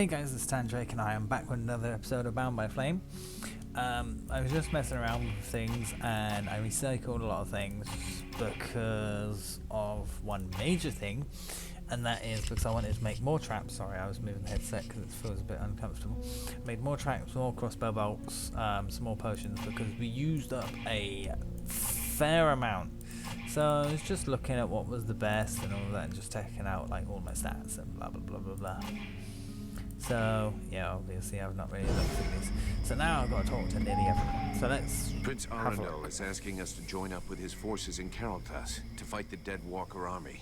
Hey guys, it's Tandrake and I am back with another episode of Bound by Flame. I was just messing around with things and I recycled a lot of things because of one major thing, and that is because I wanted to make more traps. Sorry, I was moving the headset because it feels a bit uncomfortable. Made more traps, more crossbow bolts, some more potions because we used up a fair amount. So I was just looking at what was the best and all of that and just checking out like all my stats and blah blah blah blah blah. So yeah, obviously I've not really looked through this. So now I've got to talk to nearly everyone. So let's Prince have a Arundel look. is asking us to join up with his forces in Carolthas to fight the Dead Walker army.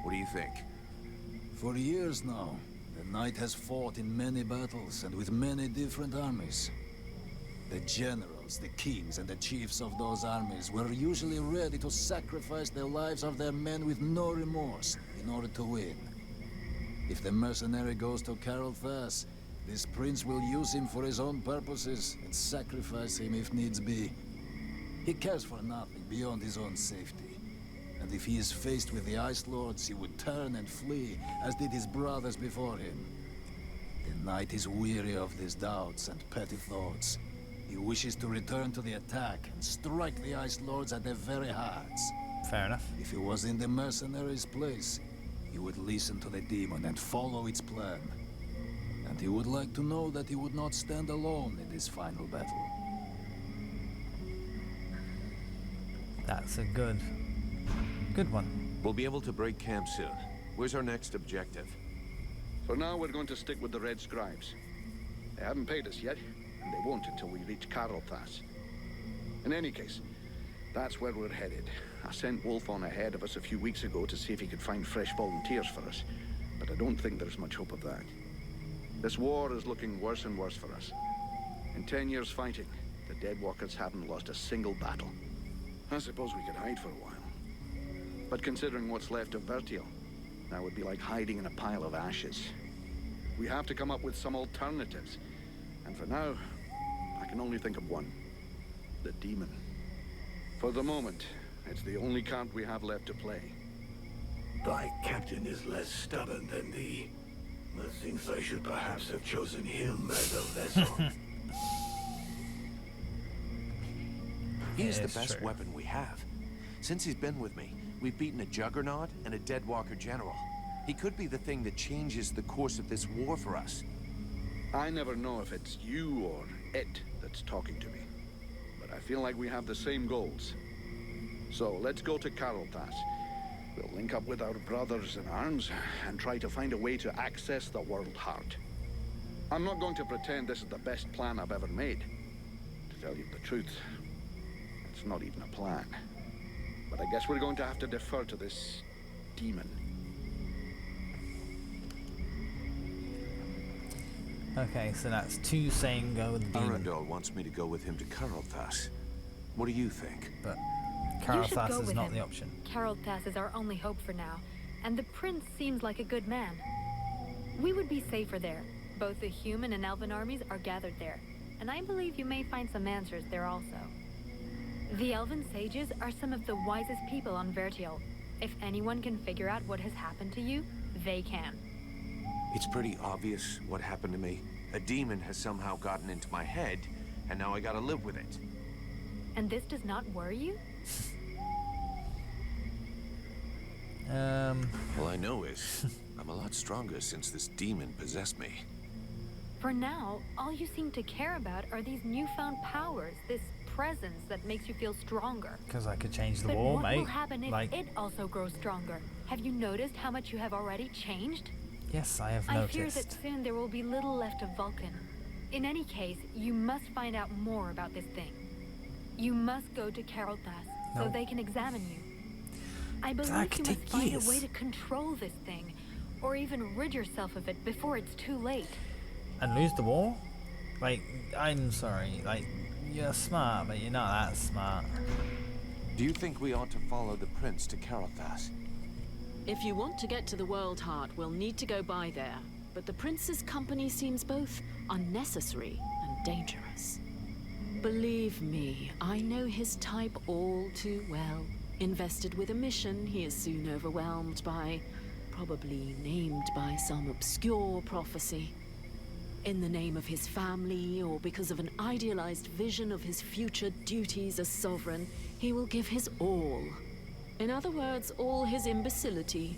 What do you think? For years now, the knight has fought in many battles and with many different armies. The generals, the kings, and the chiefs of those armies were usually ready to sacrifice the lives of their men with no remorse in order to win. If the mercenary goes to Carolthas, this prince will use him for his own purposes and sacrifice him if needs be. He cares for nothing beyond his own safety. And if he is faced with the Ice Lords, he would turn and flee, as did his brothers before him. The knight is weary of these doubts and petty thoughts. He wishes to return to the attack and strike the Ice Lords at their very hearts. Fair enough. If he was in the mercenary's place, he would listen to the demon and follow its plan. And he would like to know that he would not stand alone in this final battle. That's a good one. We'll be able to break camp soon. Where's our next objective? For now, we're going to stick with the Red Scribes. They haven't paid us yet, and they won't until we reach Carolthas. In any case, that's where we're headed. I sent Wolf on ahead of us a few weeks ago to see if he could find fresh volunteers for us, but I don't think there's much hope of that. This war is looking worse and worse for us. In 10 years fighting, the Deadwalkers haven't lost a single battle. I suppose we could hide for a while. But considering what's left of Vertiel, that would be like hiding in a pile of ashes. We have to come up with some alternatives. And for now, I can only think of one. The demon. For the moment, it's the only card we have left to play. Thy captain is less stubborn than thee. Methinks I should perhaps have chosen him as a vessel. He is the It's best true. weapon we have. Since he's been with me, we've beaten a Juggernaut and a Dead Walker general. He could be the thing that changes the course of this war for us. I never know if it's you or it that's talking to me. But I feel like we have the same goals. So let's go to Carolthas. We'll link up with our brothers in arms and try to find a way to access the World Heart. I'm not going to pretend this is the best plan I've ever made. To tell you the truth, it's not even a plan. But I guess we're going to have to defer to this demon. Okay, so that's two saying go with the demon, Arundel wants me to go with him to Carolthas. What do you think? but You should go Carolthas is with not him. the option. Carolthas is our only hope for now, and the prince seems like a good man. We would be safer there. Both the human and elven armies are gathered there, and I believe you may find some answers there also. The elven sages are some of the wisest people on Vertiel. If anyone can figure out what has happened to you, they can. It's pretty obvious what happened to me. A demon has somehow gotten into my head, and now I gotta live with it. And this does not worry you? All I know is, I'm a lot stronger since this demon possessed me. For now, all you seem to care about are these newfound powers, this presence that makes you feel stronger. Because I could change the But war, what mate. will happen if Like, it also grows stronger? Have you noticed how much you have already changed? yes, I have I fear that noticed. soon there will be little left of Vulcan. In any case, you must find out more about this thing. You must go to Carolthas so No. they can examine you. I believe That could you must take find years. a way to control this thing, or even rid yourself of it before it's too late. And lose the war? Like, I'm sorry. Like, you're smart, but you're not that smart. Do you think we ought to follow the prince to Carolthas? If you want to get to the World Heart, we'll need to go by there. But the prince's company seems both unnecessary and dangerous. Believe me, I know his type all too well. Invested with a mission, he is soon overwhelmed by, probably named by some obscure prophecy. In the name of his family, or because of an idealized vision of his future duties as sovereign, he will give his all. In other words, all his imbecility.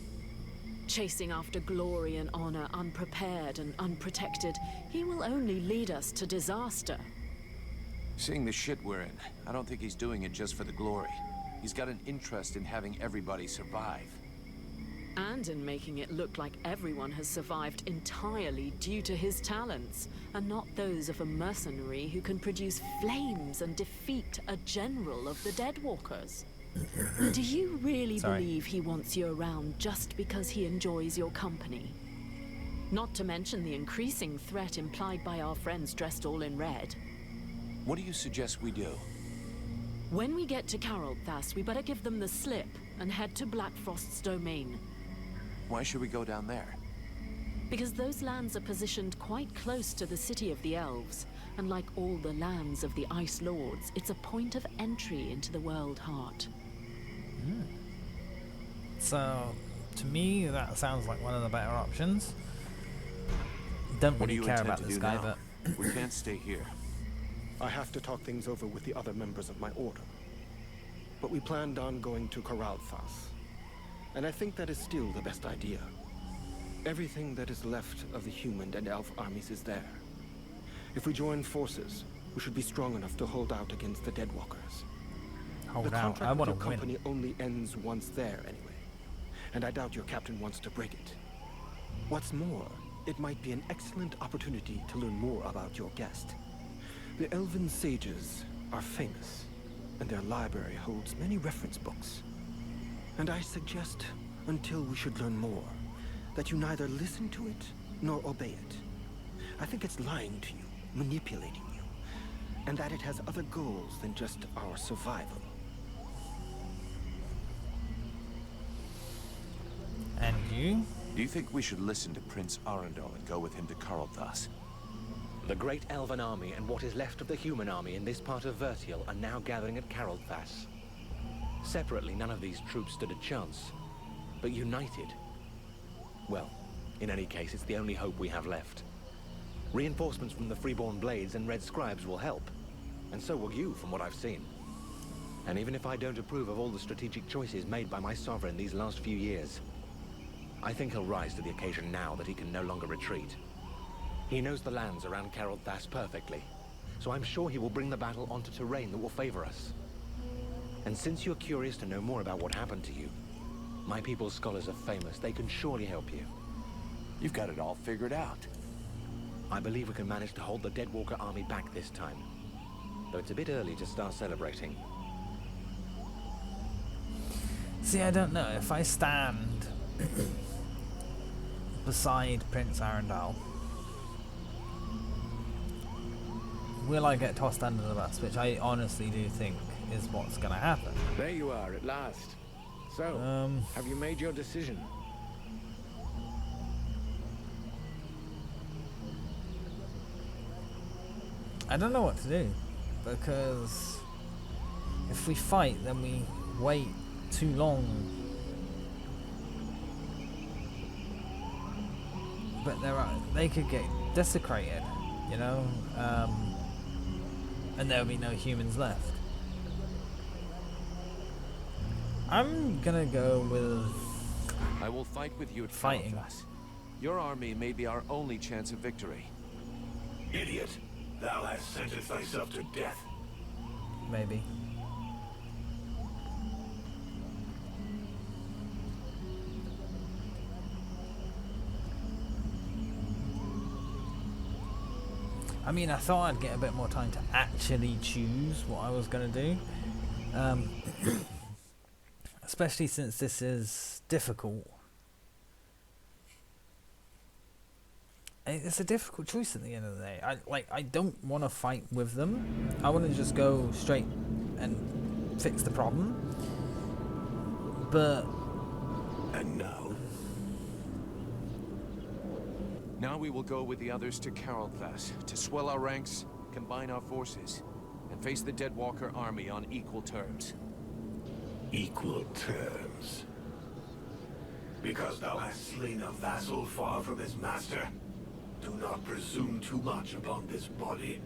Chasing after glory and honor, unprepared and unprotected, he will only lead us to disaster. Seeing the shit we're in, I don't think he's doing it just for the glory. He's got an interest in having everybody survive. And in making it look like everyone has survived entirely due to his talents, and not those of a mercenary who can produce flames and defeat a general of the Deadwalkers. Do you really believe he wants you around just because he enjoys your company? Not to mention the increasing threat implied by our friends dressed all in red. What do you suggest we do? When we get to Carolthas, we better give them the slip and head to Blackfrost's domain. Why should we go down there? Because those lands are positioned quite close to the city of the elves, and like all the lands of the Ice Lords, it's a point of entry into the World Heart. So, to me, that sounds like one of the better options. Don't really care about this guy, but we can't stay here. I have to talk things over with the other members of my order. But we planned on going to Carolthas, and I think that is still the best idea. Everything that is left of the human and elf armies is there. If we join forces, we should be strong enough to hold out against the Deadwalkers. hold the out. contract I with want your to win. company only ends once there anyway, and I doubt your captain wants to break it. What's more, it might be an excellent opportunity to learn more about your guest. The Elven sages are famous, and their library holds many reference books. And I suggest, until we should learn more, that you neither listen to it nor obey it. I think it's lying to you, manipulating you, and that it has other goals than just our survival. And you? Do you think we should listen to Prince Arundel and go with him to Carolthas? The great elven army and what is left of the human army in this part of Vertiel are now gathering at Carolthas. Separately, none of these troops stood a chance, but united... well, in any case, it's the only hope we have left. Reinforcements from the Freeborn Blades and Red Scribes will help, and so will you, from what I've seen. And even if I don't approve of all the strategic choices made by my sovereign these last few years, I think he'll rise to the occasion now that he can no longer retreat. He knows the lands around Carolthas perfectly, so I'm sure he will bring the battle onto terrain that will favor us. And since you're curious to know more about what happened to you, my people's scholars are famous. They can surely help you. You've got it all figured out. I believe we can manage to hold the Deadwalker army back this time, though it's a bit early to start celebrating. See, I don't know. If I stand beside Prince Arundel, will I get tossed under the bus? Which I honestly do think is what's going to happen. There you are at last. So, have you made your decision? I don't know what to do, because if we fight, then we wait too long. But they could get desecrated, you know, and there'll be no humans left. I'm gonna go with I will fight with you at fighting. Carolthas. Your army may be our only chance of victory. Idiot, thou hast sentenced thyself to death. Maybe. I mean, I thought I'd get a bit more time to actually choose what I was going to do. Especially since this is difficult. It's a difficult choice at the end of the day. I don't want to fight with them. I want to just go straight and fix the problem. But... And now? Now we will go with the others to Carolthas to swell our ranks, combine our forces, and face the Deadwalker army on equal terms. Equal terms. Because thou hast slain a vassal far from his master? Do not presume too much upon this body.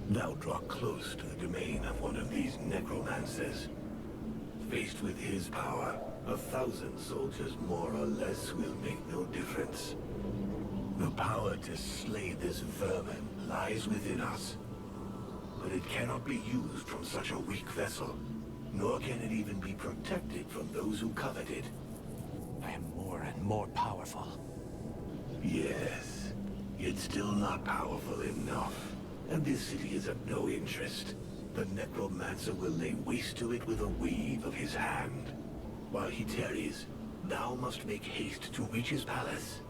Thou draw close to the domain of one of these necromancers. Faced with his power, 1,000 soldiers more or less will make no difference. The power to slay this vermin lies within us. But it cannot be used from such a weak vessel, nor can it even be protected from those who covet it. I am more and more powerful. Yes, yet still not powerful enough. And this city is of no interest. The necromancer will lay waste to it with a wave of his hand. While he tarries, thou must make haste to reach his palace.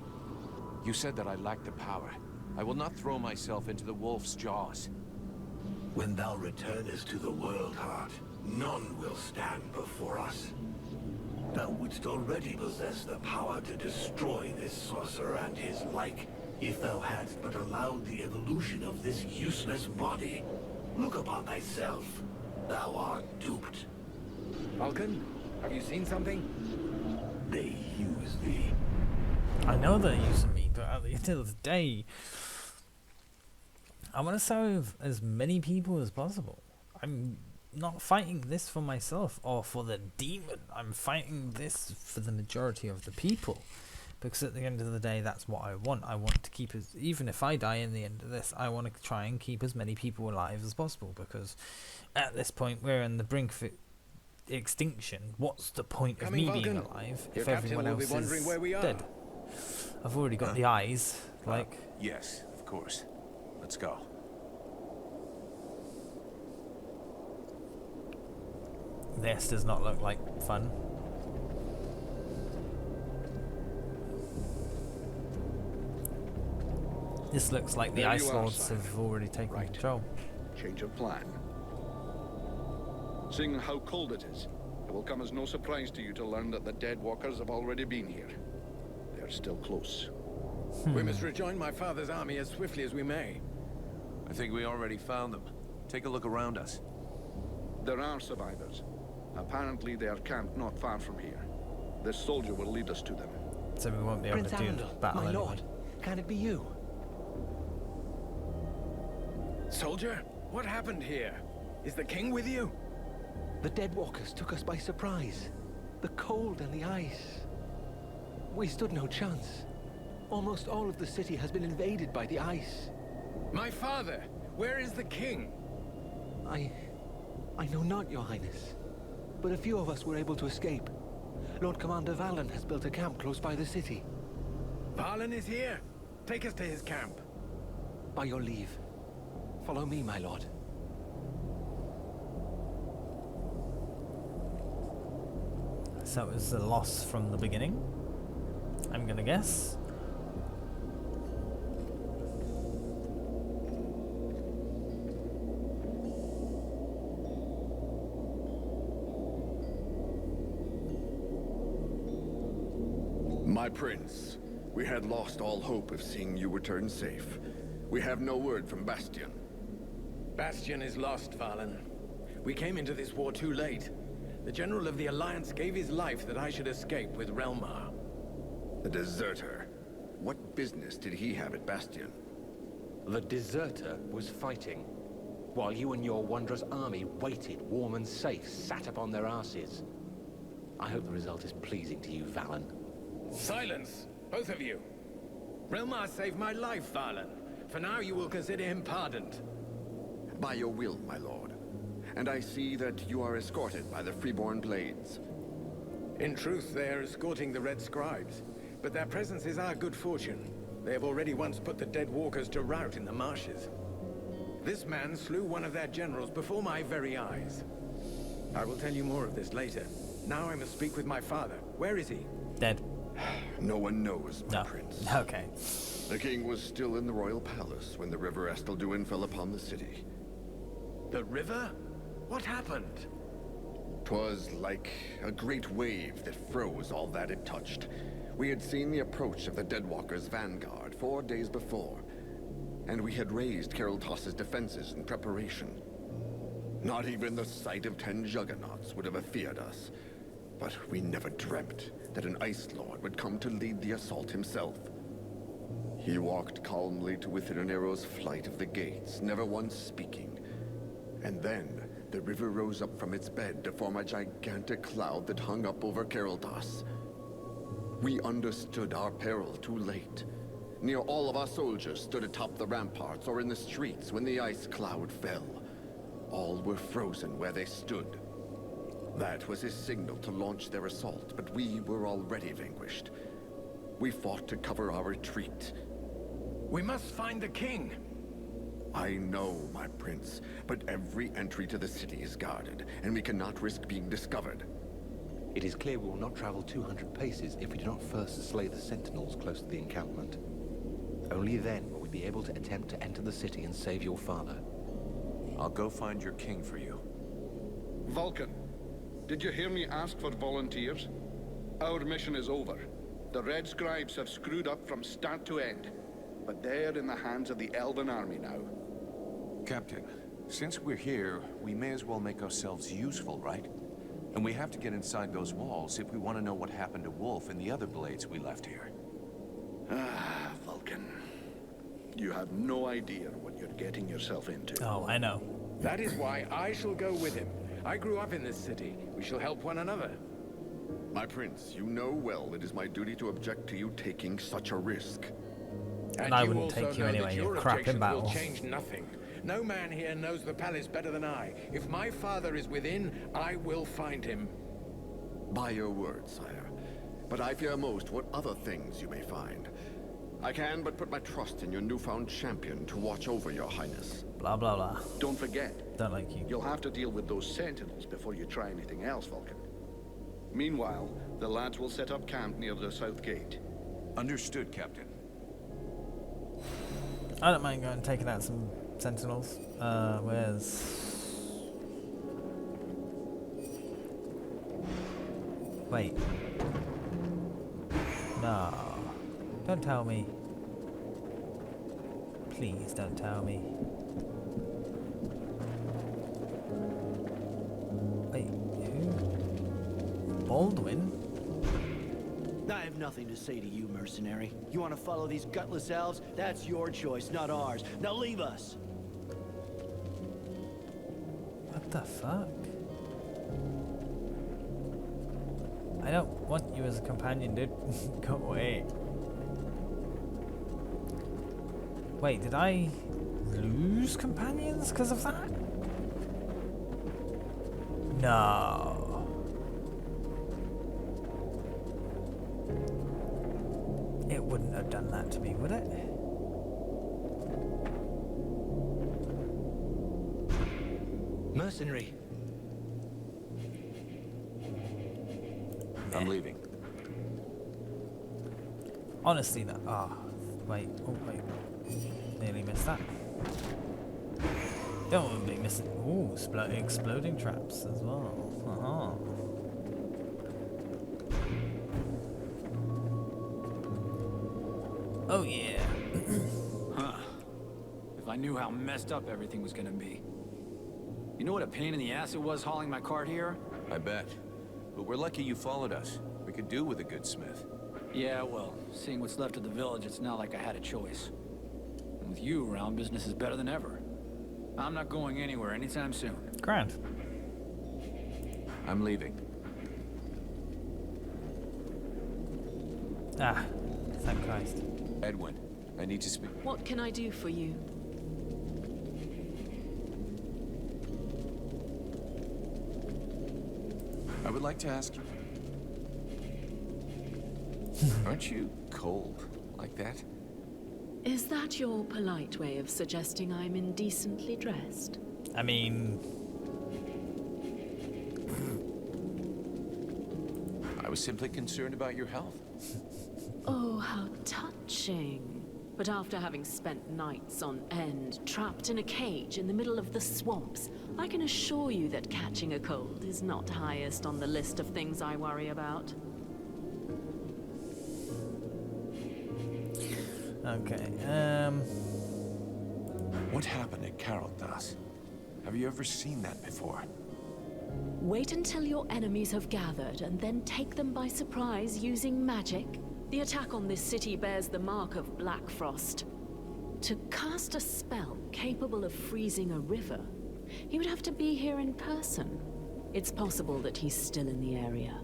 You said that I lack the power. I will not throw myself into the wolf's jaws. When thou returnest to the World Heart, none will stand before us. Thou wouldst already possess the power to destroy this sorcerer and his like, if thou hadst but allowed the evolution of this useless body. Look upon thyself. Thou art duped. Vulcan, have you seen something? They use thee. I know they're using me, but at the end of the day, I want to serve as many people as possible. I'm not fighting this for myself or for the demon. I'm fighting this for the majority of the people. Because at the end of the day, that's what I want. I want to keep as, even if I die in the end of this, I want to try and keep as many people alive as possible. Because at this point, we're on the brink of extinction. What's the point of me being alive if everyone else is dead? I've already got the eyes. Like, yes, of course. Let's go. This does not look like fun. This looks like the There Ice you are, Lords Simon. have already taken Right. control. Change of plan. Seeing how cold it is, it will come as no surprise to you to learn that the dead walkers have already been here. They are still close. We must rejoin my father's army as swiftly as we may. I think we already found them. Take a look around us. There are survivors. Apparently they are camped not far from here. This soldier will lead us to them. So we won't be able Prince to do Arundel, battle my anyway. lord, can it be you? Soldier, what happened here? Is the king with you? The dead walkers took us by surprise. The cold and the ice. We stood no chance. Almost all of the city has been invaded by the ice. My father, where is the king? I know not, your highness. But a few of us were able to escape. Lord Commander Valen has built a camp close by the city. Valen is here. Take us to his camp. By your leave. Follow me, my lord. So it was a loss from the beginning, I'm gonna guess. My prince, we had lost all hope of seeing you return safe. We have no word from Bastion. Bastion is lost, Valen. We came into this war too late. The General of the Alliance gave his life that I should escape with Relmar. The deserter. What business did he have at Bastion? The deserter was fighting, while you and your wondrous army waited, warm and safe, sat upon their asses. I hope the result is pleasing to you, Valen. Silence, both of you. Relmar saved my life, Valen. For now, you will consider him pardoned. By your will, my lord. And I see that you are escorted by the Freeborn Blades. In truth, they are escorting the Red Scribes, but their presence is our good fortune. They have already once put the dead walkers to rout in the marshes. This man slew one of their generals before my very eyes. I will tell you more of this later. Now I must speak with my father. Where is he? Dead. No one knows, my No. prince. Okay. The king was still in the royal palace when the river Estelduin fell upon the city. The river? What happened? 'Twas like a great wave that froze all that it touched. We had seen the approach of the Deadwalkers' vanguard 4 days before, and we had raised Caroltoss's defenses in preparation. Not even the sight of 10 juggernauts would have afeared us, but we never dreamt that an Ice Lord would come to lead the assault himself. He walked calmly to within an arrow's flight of the gates, never once speaking. And then, the river rose up from its bed to form a gigantic cloud that hung up over Caroldas. We understood our peril too late. Near all of our soldiers stood atop the ramparts or in the streets when the ice cloud fell. All were frozen where they stood. That was his signal to launch their assault, but we were already vanquished. We fought to cover our retreat. We must find the king. I know, my prince, but every entry to the city is guarded, and we cannot risk being discovered. It is clear we will not travel 200 paces if we do not first slay the sentinels close to the encampment. Only then will we be able to attempt to enter the city and save your father. I'll go find your king for you. Vulcan, did you hear me ask for volunteers? Our mission is over. The Red Scribes have screwed up from start to end. But they're in the hands of the Elven army now. Captain, since we're here, we may as well make ourselves useful, right? And we have to get inside those walls if we want to know what happened to Wolf and the other blades we left here. Ah, Vulcan. You have no idea what you're getting yourself into. Oh, I know. That is why I shall go with him. I grew up in this city. We shall help one another. My prince, you know well it is my duty to object to you taking such a risk. And I you wouldn't also take you know that anyway, your you're crap in objections battle. will change nothing. No man here knows the palace better than I. If my father is within, I will find him. By your word, sire. But I fear most what other things you may find. I can but put my trust in your newfound champion to watch over your highness. Blah, blah, blah. Don't forget, Don't like you. you'll have to deal with those sentinels before you try anything else, Vulcan. Meanwhile, the lads will set up camp near the south gate. Understood, Captain. I don't mind going and taking out some sentinels. Where's... Wait. No. Don't tell me. Please don't tell me. Wait, who? Baldwin? I have nothing to say to you, mercenary. You want to follow these gutless elves? That's your choice, not ours. Now leave us! What the fuck? I don't want you as a companion, dude. Go away. Wait, did I lose companions because of that? No. It wouldn't have done that to me, would it? Mercenary! I'm leaving. Honestly, no. Ah, wait. Oh, wait. Nearly missed that. Don't want to be missing. Ooh, exploding traps as well. Oh yeah. Huh. If I knew how messed up everything was gonna be. You know what a pain in the ass it was hauling my cart here? I bet. But we're lucky you followed us. We could do with a good smith. Yeah, well, seeing what's left of the village, it's not like I had a choice. And with you around, business is better than ever. I'm not going anywhere anytime soon. Grand. I'm leaving. Ah, thank Christ. Edwin, I need to speak. What can I do for you? I would like to ask you. Aren't you cold like that? Is that your polite way of suggesting I'm indecently dressed? I mean... I was simply concerned about your health. Oh, how touching. But after having spent nights on end, trapped in a cage in the middle of the swamps, I can assure you that catching a cold is not highest on the list of things I worry about. Okay, What happened at Caroldas? Have you ever seen that before? Wait until your enemies have gathered and then take them by surprise using magic. The attack on this city bears the mark of Black Frost. To cast a spell capable of freezing a river, he would have to be here in person. It's possible that he's still in the area.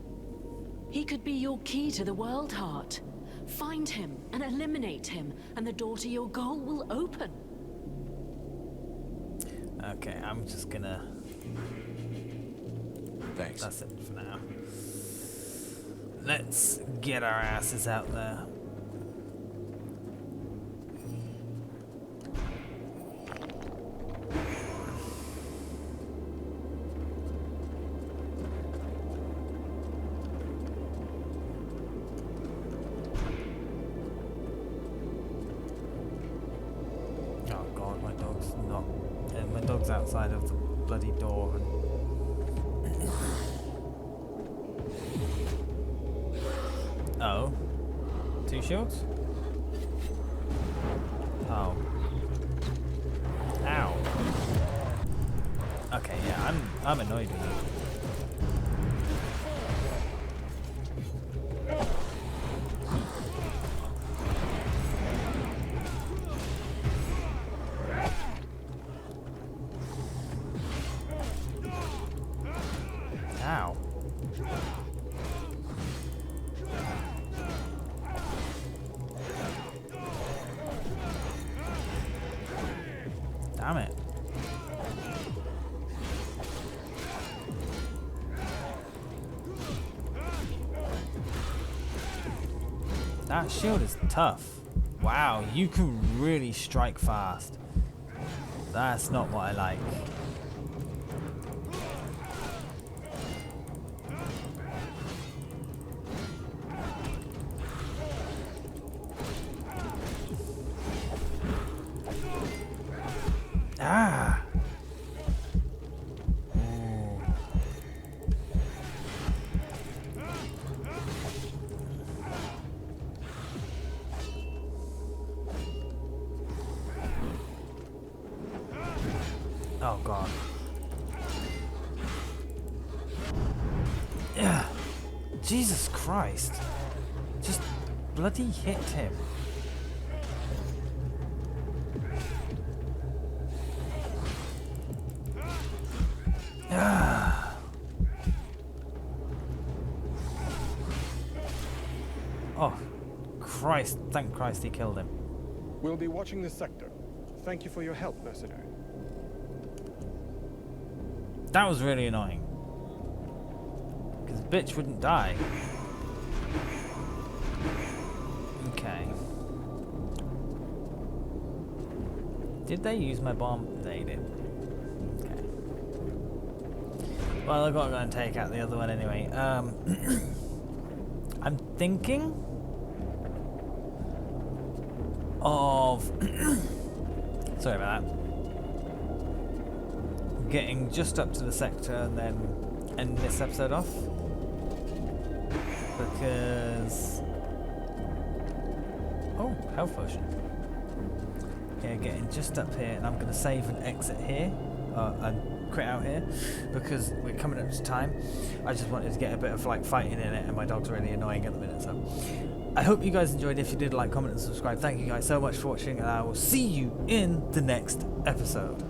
He could be your key to the World Heart. Find him and eliminate him, and the door to your goal will open. Okay, I'm just gonna... Thanks. That's it for now. Let's get our asses out there. Oh god, my dog's not... my dog's outside of the bloody door and... Oh. 2 shields? Oh. Ow. Okay, yeah, I'm annoyed with you. Ow. Damn it. That shield is tough. Wow, you can really strike fast. That's not what I like. Ah. Ooh. Oh god. Yeah. Jesus Christ. Just bloody hit him. Oh, Christ. Thank Christ he killed him. We'll be watching this sector. Thank you for your help, mercenary. That was really annoying. Because bitch wouldn't die. Okay. Did they use my bomb? They did. Okay. Well, I've got to go and take out the other one anyway. I'm thinking of sorry about that. Getting just up to the sector and then end this episode off, because oh, health potion. Yeah, getting just up here, and I'm going to save and exit here and quit out here because we're coming up to time. I just wanted to get a bit of like fighting in it, and my dog's really annoying at the minute. So I hope you guys enjoyed. If you did, like, comment and subscribe. Thank you guys so much for watching, and I will see you in the next episode.